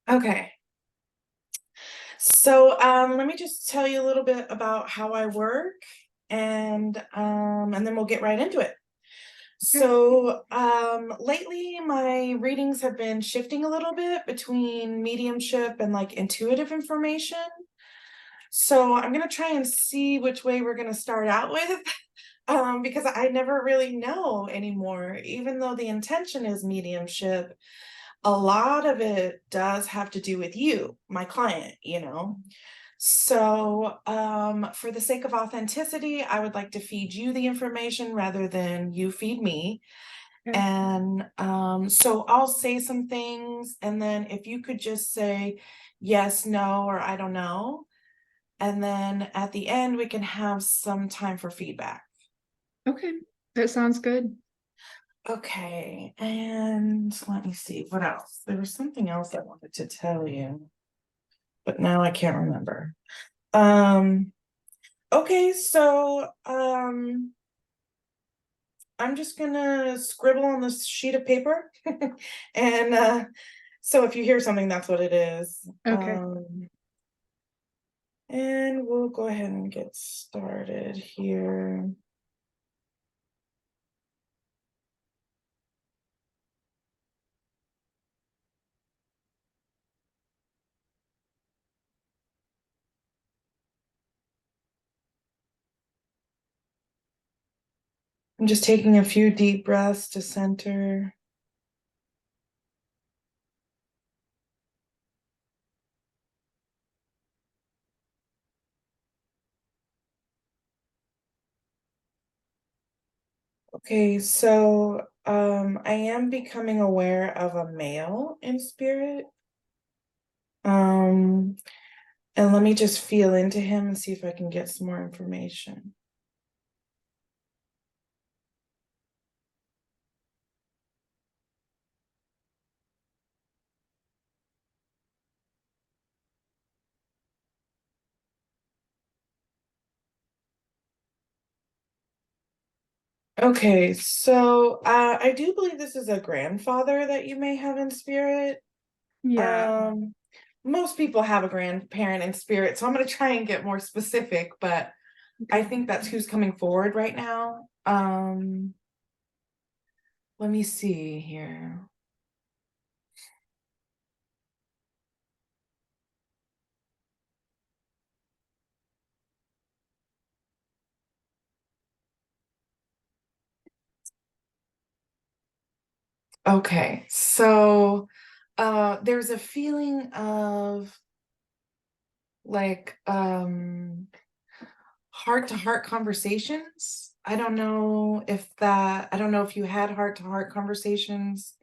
Okay. So let me just tell you a little bit about how I work and then we'll get right into it. Okay. Lately my readings have been shifting a little bit between mediumship and like intuitive information. So I'm gonna try and see which way we're gonna start out with. Because I never really know anymore, even though the intention is mediumship, a lot of it does have to do with you, my client. So for the sake of authenticity, I would like to feed you the information rather than you feed me. Okay. And so I'll say some things, and then if you could just say yes, no, or I don't know. And then at the end, we can have some time for feedback. Okay. That sounds good. Okay, and let me see what else. There was something else I wanted to tell you, but now I can't remember. Um, okay, so I'm just gonna scribble on this sheet of paper, and so if you hear something, that's what it is. Okay. And we'll go ahead and get started here. I'm just taking a few deep breaths to center. Okay, so I am becoming aware of a male in spirit. Um, and let me just feel into him and see if I can get some more information. Okay, so I do believe this is a grandfather that you may have in spirit. Yeah. Um, Most people have a grandparent in spirit, so I'm going to try and get more specific, but I Okay. think that's who's coming forward right now. Let me see here. Okay, so there's a feeling of like heart to heart conversations. I don't know if you had heart to heart conversations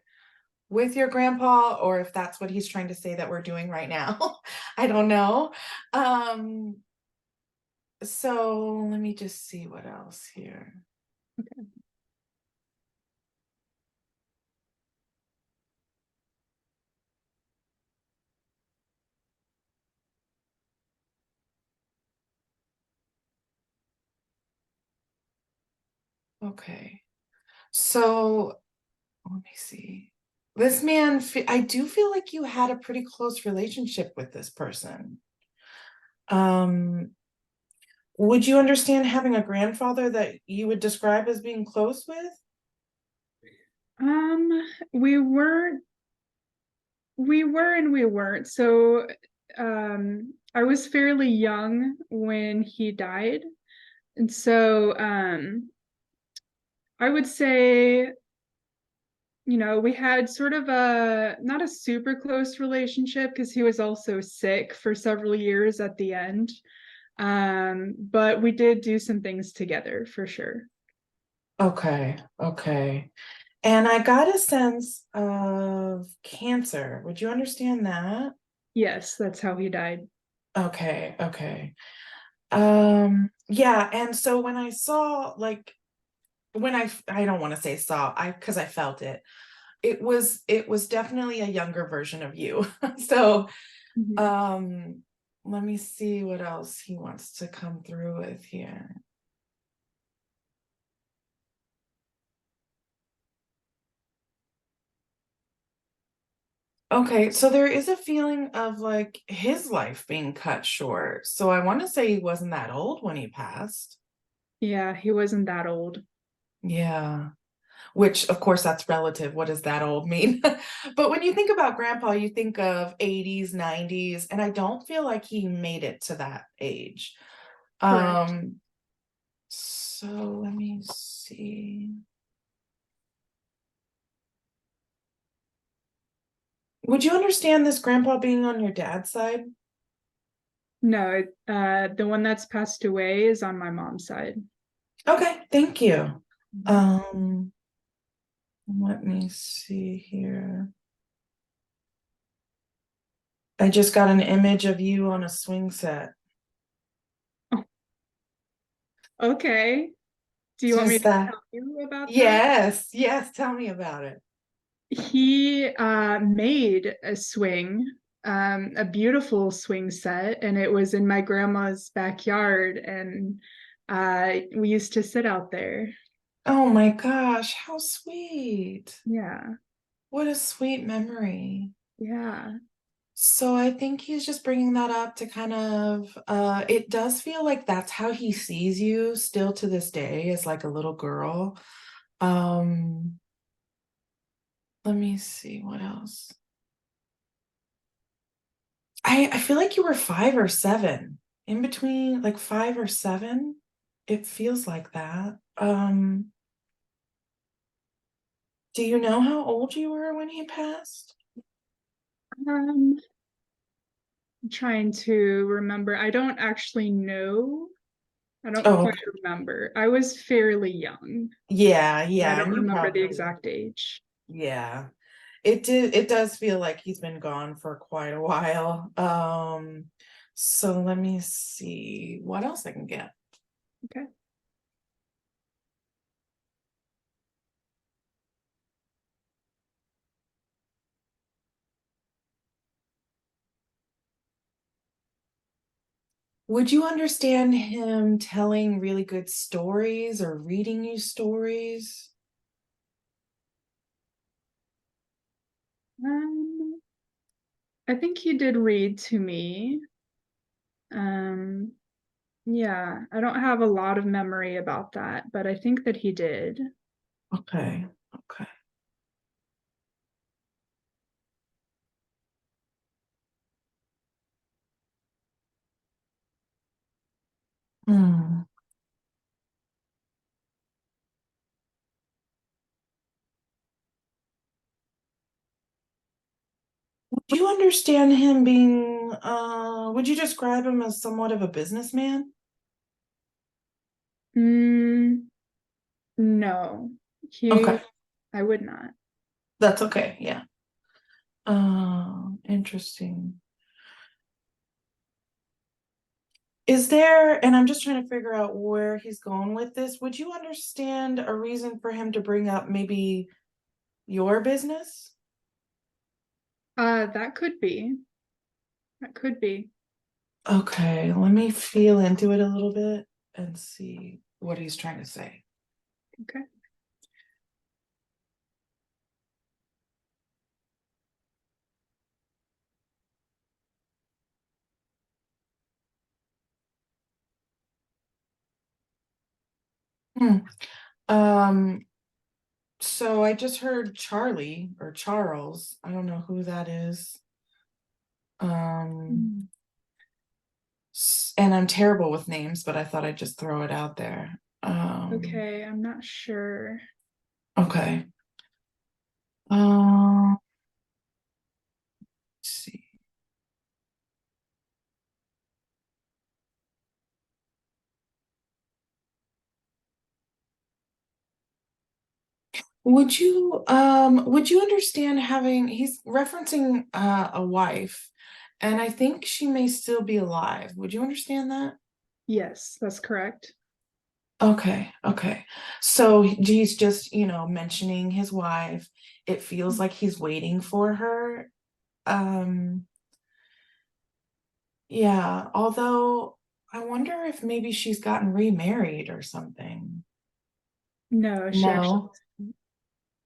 with your grandpa or if that's what he's trying to say that we're doing right now. I don't know. Um, so let me just see what else here. Okay. So let me see. This man, I do feel like you had a pretty close relationship with this person. Um, would you understand having a grandfather that you would describe as being close with? Um, we weren't, we were and we weren't. I was fairly young when he died. And I would say, we had sort of not a super close relationship because he was also sick for several years at the end. But we did do some things together for sure. Okay, okay. And I got a sense of cancer. Would you understand that? Yes, that's how he died. Okay, okay. Yeah, and so when I saw like when I don't want to say saw, I because I felt it. It was definitely a younger version of you. So, Mhm. um let me see what else he wants to come through with here. Okay, so there is a feeling of like his life being cut short. So I want to say he wasn't that old when he passed. Yeah, he wasn't that old. Yeah. Which, of course, that's relative. What does that old mean? But when you think about grandpa, you think of 80s, 90s, and I don't feel like he made it to that age. Correct. Um, so let me see. Would you understand this grandpa being on your dad's side? No, the one that's passed away is on my mom's side. Okay, thank you. Mhm. Um, let me see here. I just got an image of you on a swing set. Oh, okay. Do you want me Just to that. tell you about that? Yes, yes, tell me about it. He made a swing, a beautiful swing set, and it was in my grandma's backyard, and we used to sit out there. Oh my gosh, how sweet. Yeah, What a sweet memory. yeah. So I think he's just bringing that up to kind of it does feel like that's how he sees you still to this day as like a little girl. Um let me see what else. I feel like you were 5 or 7 in between like 5 or 7. It feels like that. Do you know how old you were when he passed? I'm trying to remember. I don't actually know. I don't Oh, quite okay. remember. I was fairly young, Yeah, but I yeah, don't and you remember the probably, exact age. yeah. It does feel like he's been gone for quite a while. So let me see what else I can get. Okay. Would you understand him telling really good stories or reading you stories? Um, I think he did read to me. Um, yeah, I don't have a lot of memory about that, but I think that he did. Okay, okay. Hmm. Would you understand him being, would you describe him as somewhat of a businessman? Mm, no, Okay, I would not. that's okay, yeah. Interesting. Is there, and I'm just trying to figure out where he's going with this. Would you understand a reason for him to bring up maybe your business? That could be. That could be. Okay, let me feel into it a little bit and see what he's trying to say. Okay. Hmm. Um, so I just heard Charlie or Charles. I don't know who that is. Um, Mm, and I'm terrible with names, but I thought I'd just throw it out there. okay, I'm not sure. Okay. Let's see. Would you understand having he's referencing a wife, and I think she may still be alive. Would you understand that? Yes, that's correct. Okay, okay. So he's just, mentioning his wife. It feels like he's waiting for her. Um, yeah, although I wonder if maybe she's gotten remarried or something. No, she actually. No.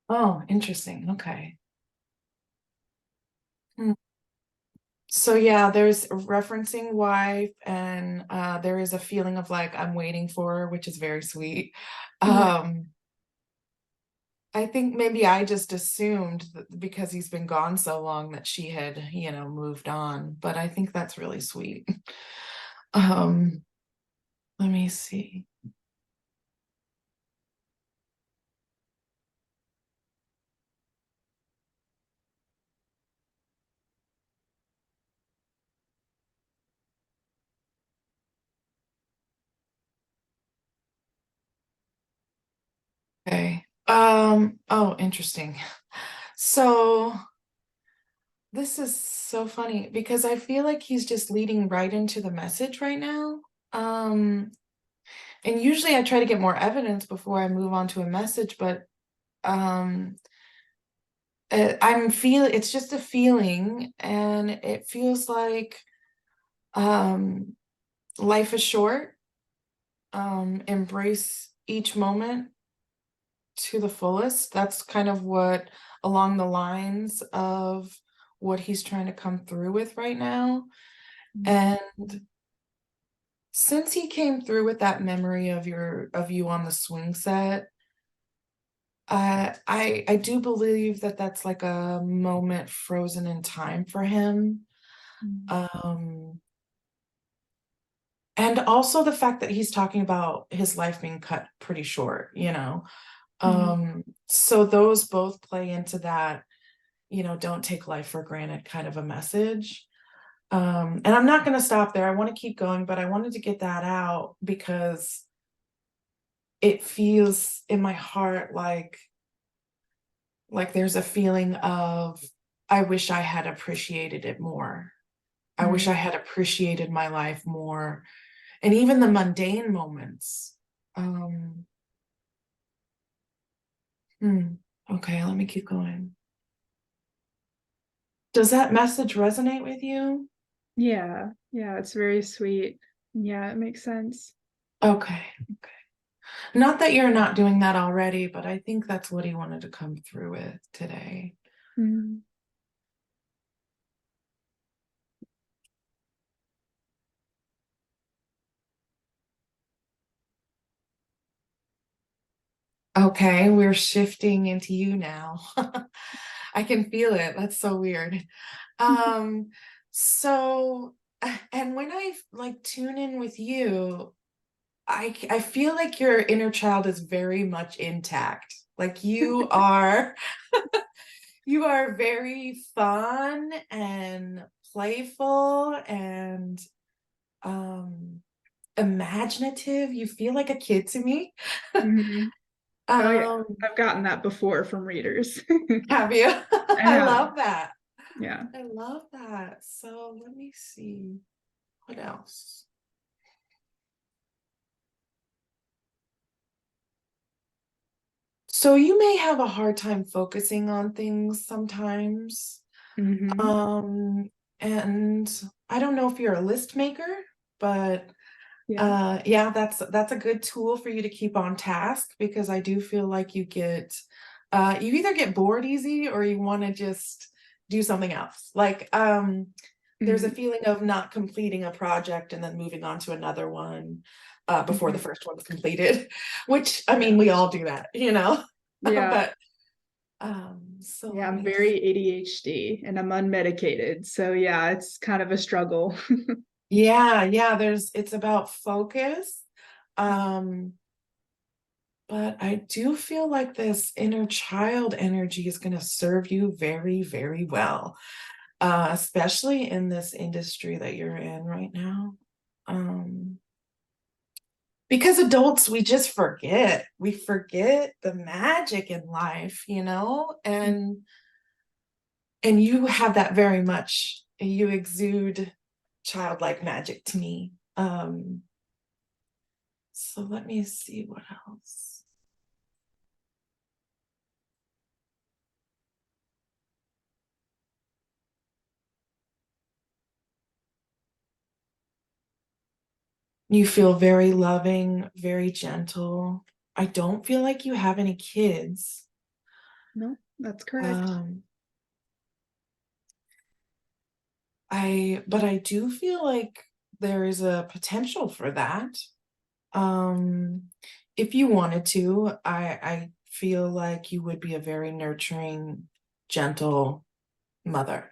Oh, interesting. Okay. Hmm. So yeah, there's referencing wife, and there is a feeling of like I'm waiting for her, which is very sweet. Yeah. Um, I think maybe I just assumed that because he's been gone so long that she had, moved on, but I think that's really sweet. Um, let me see. Okay. Oh, interesting. So this is so funny because I feel like he's just leading right into the message right now. Um, and usually I try to get more evidence before I move on to a message, but um it's just a feeling, and it feels like um life is short. Embrace each moment to the fullest. That's kind of what, along the lines of what he's trying to come through with right now. Mm-hmm. And since he came through with that memory of you on the swing set, I do believe that that's like a moment frozen in time for him. Um, and also the fact that he's talking about his life being cut pretty short. Mm-hmm. So those both play into that, don't take life for granted kind of a message. And I'm not going to stop there. I want to keep going, but I wanted to get that out because it feels in my heart like there's a feeling of I wish I had appreciated it more. I wish I had appreciated my life more, and even the mundane moments. Um, hmm, okay, let me keep going. Does that message resonate with you? Yeah, yeah, it's very sweet. Yeah, it makes sense. Okay, okay. Not that you're not doing that already, but I think that's what he wanted to come through with today. Mm. Okay, we're shifting into you now. I can feel it. That's so weird. Um, so and when I like tune in with you, I feel like your inner child is very much intact. Like you are very fun and playful and um imaginative. You feel like a kid to me. Hmm. Oh yeah, Um, I've gotten that before from readers. have you? I I have. love that. Yeah. I love that. So let me see. What else? So you may have a hard time focusing on things sometimes. Hmm. Um, and I don't know if you're a list maker, but Yeah. yeah, that's a good tool for you to keep on task, because I do feel like you either get bored easy or you want to just do something else. Like there's a Hmm. feeling of not completing a project and then moving on to another one before the Hmm. first one's completed, which I Yeah. mean we all do that. Yeah. But so Yeah, let I'm me very ADHD and I'm unmedicated. So yeah, it's kind of a struggle. yeah, it's about focus. Um, but I do feel like this inner child energy is going to serve you very, very well, especially in this industry that you're in right now. Um, because adults, we just forget. We forget the magic in life, and you have that very much. You exude childlike magic to me. So let me see what else. You feel very loving, very gentle. I don't feel like you have any kids. No, that's correct. Um, but I do feel like there is a potential for that. Um, if you wanted to, I feel like you would be a very nurturing, gentle mother.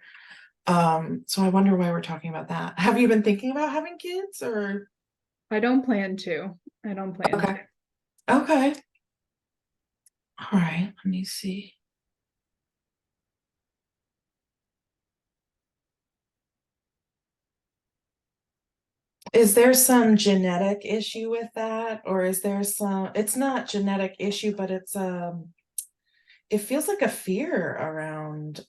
So I wonder why we're talking about that. Have you been thinking about having kids or? I don't plan to. I don't plan to. Okay. Okay. All right. Let me see. Is there some genetic issue with that? Or is there some, it's not genetic issue, but it feels like a fear around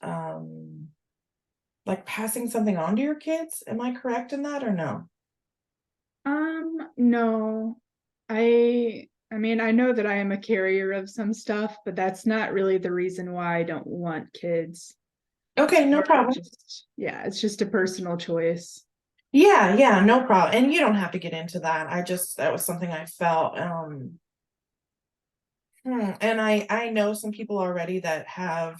like passing something on to your kids. Am I correct in that or no? No. I mean, I know that I am a carrier of some stuff, but that's not really the reason why I don't want kids. Okay, no Or problem. just, yeah, it's just a personal choice. Yeah, yeah, no problem. And you don't have to get into that. That was something I felt. And I know some people already that have,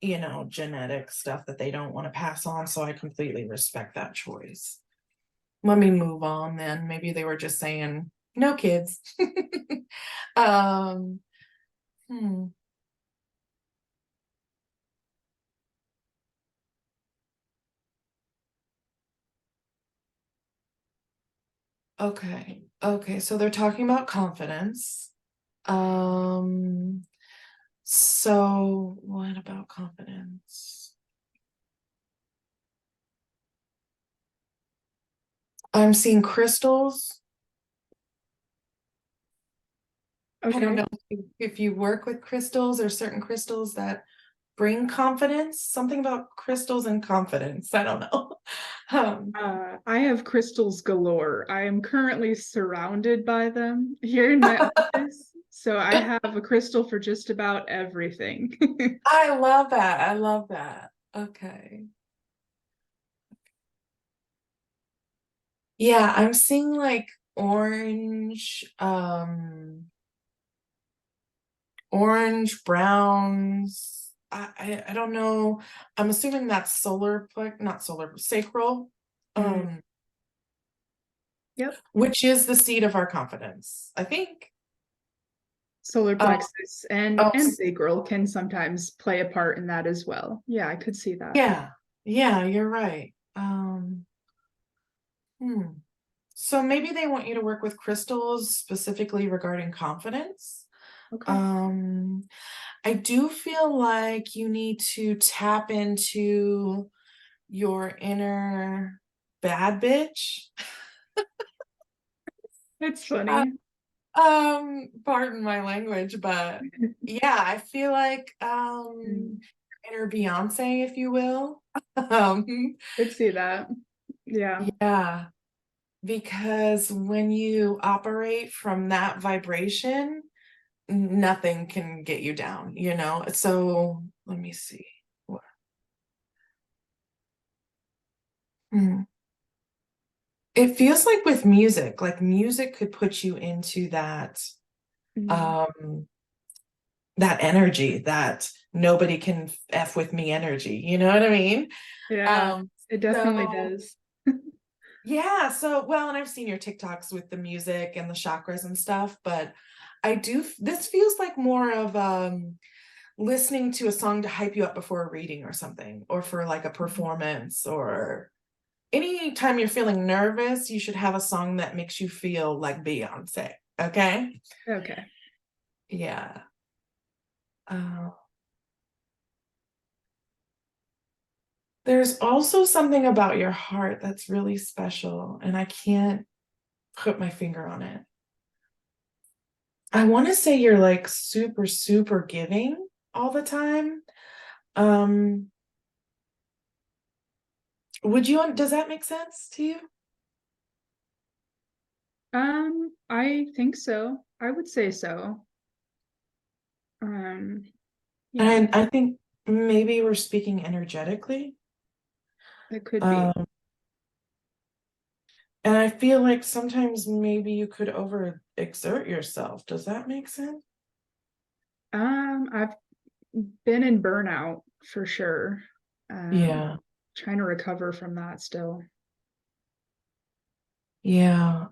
genetic stuff that they don't want to pass on, so I completely respect that choice. Let me move on then. Maybe they were just saying no kids. Um, hmm. Okay. Okay, so they're talking about confidence. Um, so what about confidence? I'm seeing crystals. I don't Okay. know if you work with crystals or certain crystals that bring confidence, something about crystals and confidence. I don't know. Um, I have crystals galore. I am currently surrounded by them here in my office. So I have a crystal for just about everything. I love that. I love that. Okay. Yeah, I'm seeing like orange, orange, browns. I don't know. I'm assuming that's not solar, sacral, Mm, um, yep. which is the seat of our confidence, I think. Solar Uh, plexus oh, and sacral can sometimes play a part in that as well. Yeah, I could see that. yeah, yeah, you're right. Hmm. So maybe they want you to work with crystals specifically regarding confidence. Okay. Um, I do feel like you need to tap into your inner bad bitch. It's Uh, funny. pardon my language, but yeah, I feel like Mm, inner Beyonce, if you will. Um, could see that. Yeah. yeah, because when you operate from that vibration, nothing can get you down, you know? So let me see. Hmm. It feels like with music, like music could put you into Mm, um that energy, that nobody can F with me energy, you know what I mean? yeah, Um it definitely so does. yeah, so well, and I've seen your TikToks with the music and the chakras and stuff, but this feels like more of listening to a song to hype you up before a reading or something, or for like a performance, or anytime you're feeling nervous, you should have a song that makes you feel like Beyonce. Okay. Okay. Yeah. Uh, there's also something about your heart that's really special, and I can't put my finger on it. I want to say you're like super, super giving all the time. Um, does that make sense to you? I think so. I would say so. Um, yeah, And I think maybe we're speaking energetically. it could be. Um, and I feel like sometimes maybe you could overexert yourself. Does that make sense? I've been in burnout for sure. Um, Yeah. trying to recover from that still. Yeah.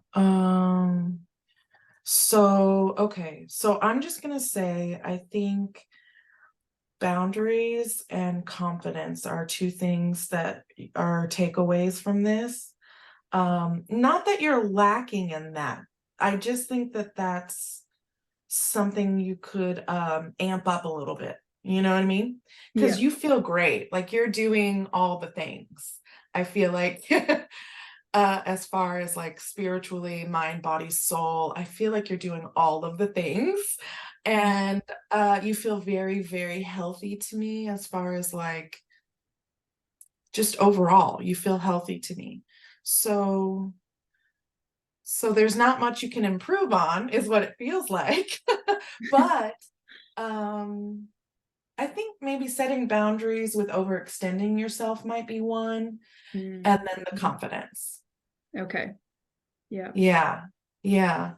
So okay. So I'm just gonna say I think boundaries and confidence are two things that are takeaways from this. Not that you're lacking in that. I just think that that's something you could amp up a little bit. You know what I mean? Because Yeah. you feel great, like you're doing all the things. I feel like as far as like spiritually, mind, body, soul, I feel like you're doing all of the things. And you feel very, very healthy to me as far as like just overall, you feel healthy to me. So there's not much you can improve on, is what it feels like. But um I think maybe setting boundaries with overextending yourself might be one, Mm. and then the confidence. Okay. Yeah. Yeah. Yeah.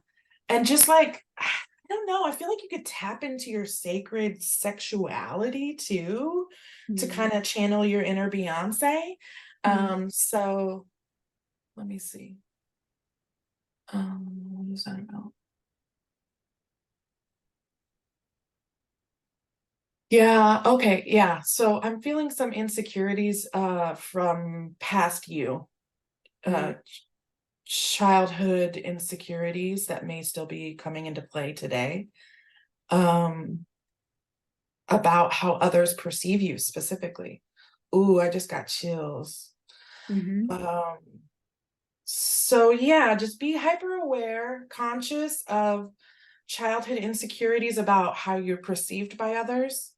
And just like, I don't know, I feel like you could tap into your sacred sexuality too to Mm. kind of channel your inner Beyonce. Mm. So let me see. What is that about? Yeah, okay, yeah. So I'm feeling some insecurities from past you. Mm. Uh childhood insecurities that may still be coming into play today. Um about how others perceive you specifically. Ooh, I just got chills. Mm-hmm. Um, so yeah, just be hyper aware, conscious of childhood insecurities about how you're perceived by others.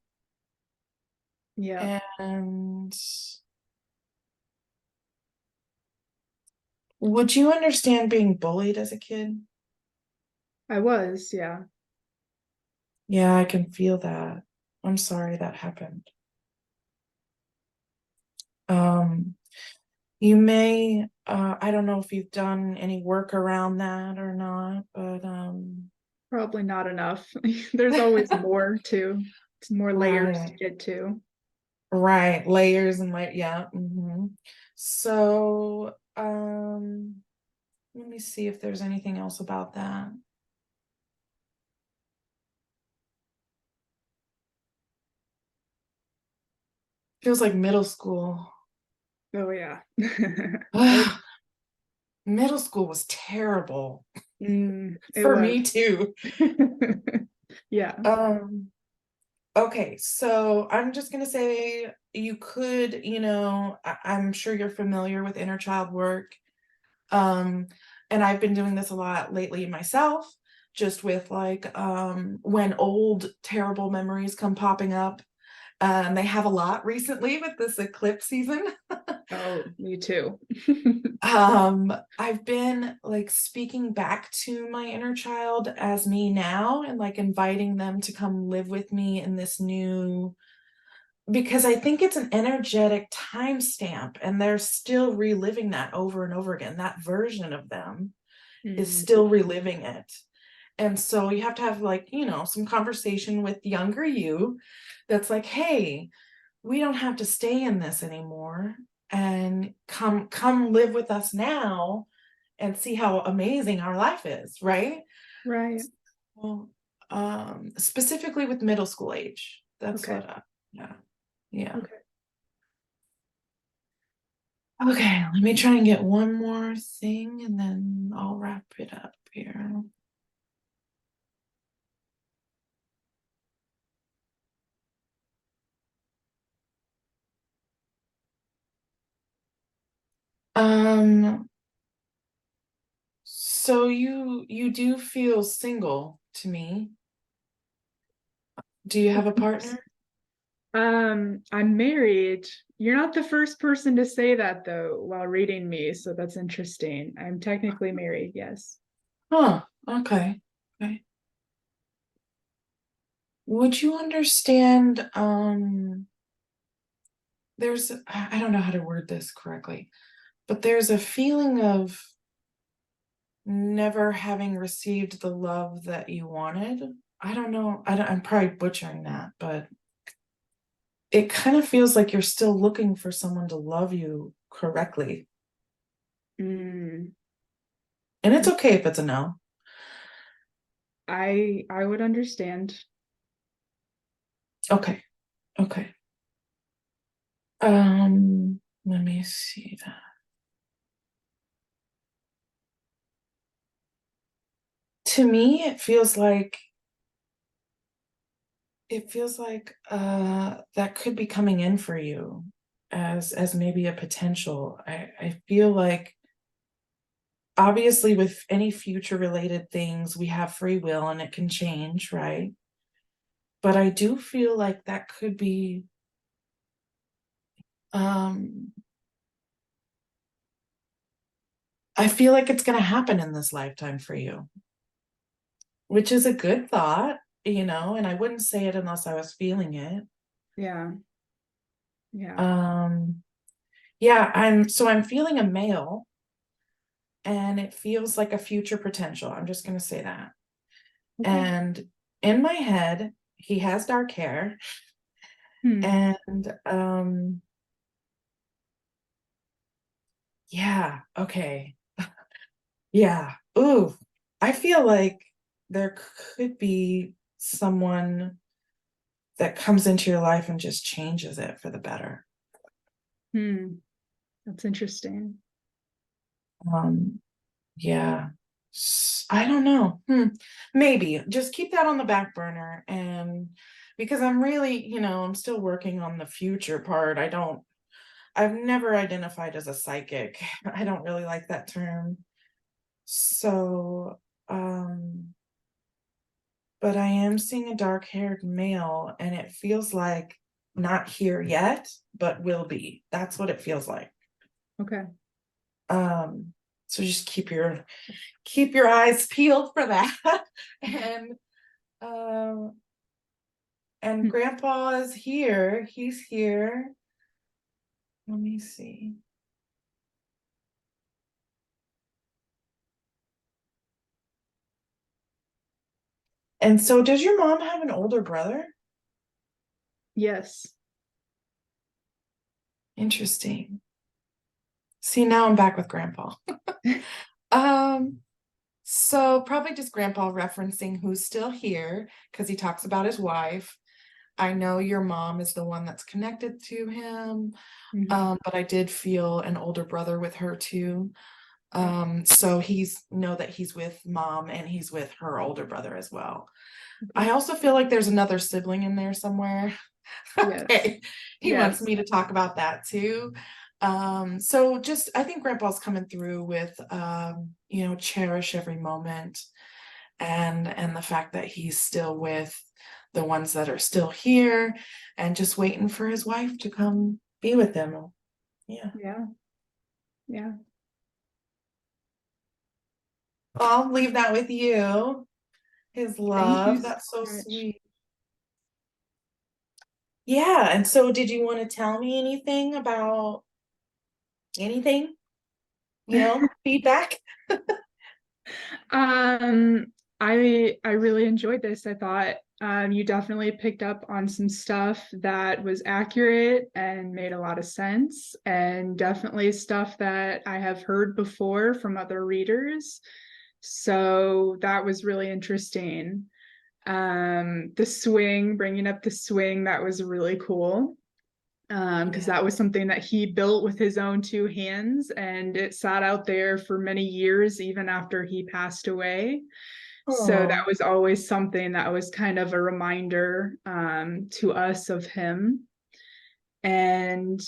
Yeah. And would you understand being bullied as a kid? I was, yeah. Yeah, I can feel that. I'm sorry that happened. Um, You may, I don't know if you've done any work around that or not, but Probably not enough. There's always more to, it's more layers to right, get to. right, layers and like, yeah. So, let me see if there's anything else about that. Feels like middle school. Oh yeah. Oh, Ugh, middle school was terrible it for was. me too. Yeah. Um, Okay, so I'm just gonna say you could, I'm sure you're familiar with inner child work. Um, and I've been doing this a lot lately myself, just with like when old terrible memories come popping up. They have a lot recently with this eclipse season. Oh, me too. I've been like speaking back to my inner child as me now and like inviting them to come live with me in this new, because I think it's an energetic timestamp and they're still reliving that over and over again. That version of them is Mm, still reliving it. And so you have to have like, some conversation with younger you that's like, hey, we don't have to stay in this anymore and come live with us now and see how amazing our life is, right? right. Well, specifically with middle school age. That's Okay. what yeah. Yeah. Okay. Okay, let me try and get one more thing and then I'll wrap it up here. Um, so you do feel single to me. Do you have a partner? I'm married. You're not the first person to say that though while reading me, so that's interesting. I'm technically married, yes. Huh, okay. Okay. Would you understand, there's I don't know how to word this correctly, but there's a feeling of never having received the love that you wanted. I don't know. I'm probably butchering that, but it kind of feels like you're still looking for someone to love you correctly. Mm, And it's okay if it's a no. I would understand. Okay. Okay. Let me see that. To me, it feels like that could be coming in for you as maybe a potential. I feel like obviously with any future related things, we have free will and it can change, right? But I do feel like that could be um I feel like it's going to happen in this lifetime for you, which is a good thought, and I wouldn't say it unless I was feeling it. Yeah. Yeah. Um, yeah, I'm feeling a male and it feels like a future potential. I'm just going to say that. Okay. And in my head, he has dark hair Hmm. and yeah, okay. Yeah. Ooh, I feel like there could be someone that comes into your life and just changes it for the better. Hmm. That's interesting. Um, yeah. I don't know. Maybe just keep that on the back burner and because I'm really, I'm still working on the future part. I've never identified as a psychic. I don't really like that term. So, but I am seeing a dark-haired male and it feels like not here yet, but will be. That's what it feels like. Okay. Um, so just keep your eyes peeled for that. and um and Hmm. grandpa is here. He's here. Let me see. And so does your mom have an older brother? Yes. Interesting. See, now I'm back with grandpa. Um, so probably just grandpa referencing who's still here because he talks about his wife. I know your mom is the one that's connected to him. Mhm. But I did feel an older brother with her too. Okay. So he's know that he's with mom and he's with her older brother as well. I Okay. also feel like there's another sibling in there somewhere. Yes. Okay. He wants Yes. me to talk about that too. So just I think grandpa's coming through with cherish every moment and the fact that he's still with the ones that are still here and just waiting for his wife to come be with him. Yeah. Yeah. Yeah. I'll leave that with you. His Thank you love. so That's so much. sweet. Yeah. And so, did you want to tell me anything about anything? Feedback? Um, I really enjoyed this. I thought you definitely picked up on some stuff that was accurate and made a lot of sense, and definitely stuff that I have heard before from other readers. So that was really interesting. The swing, bringing up the swing, that was really cool. Because Yeah. that was something that he built with his own two hands and it sat out there for many years, even after he passed away. So that Oh, was always something that was kind of a reminder to us of him. And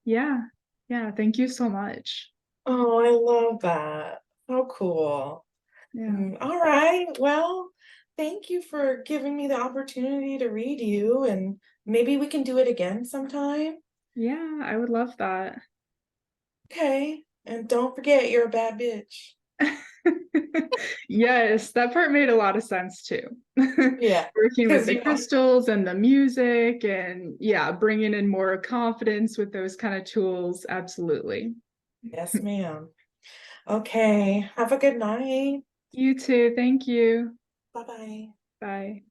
yeah, yeah, thank you so much. oh, I love that. So cool. Yeah, All right. Well, thank you for giving me the opportunity to read you, and maybe we can do it again sometime. yeah, I would love that. Okay. And don't forget, you're a bad bitch. Yes, that part made a lot of sense too. Yeah. Working with Because the you are. crystals and the music, and yeah, bringing in more confidence with those kind of tools. Absolutely. Yes, ma'am. Okay. Have a good night. You too. Thank you. Bye bye. Bye.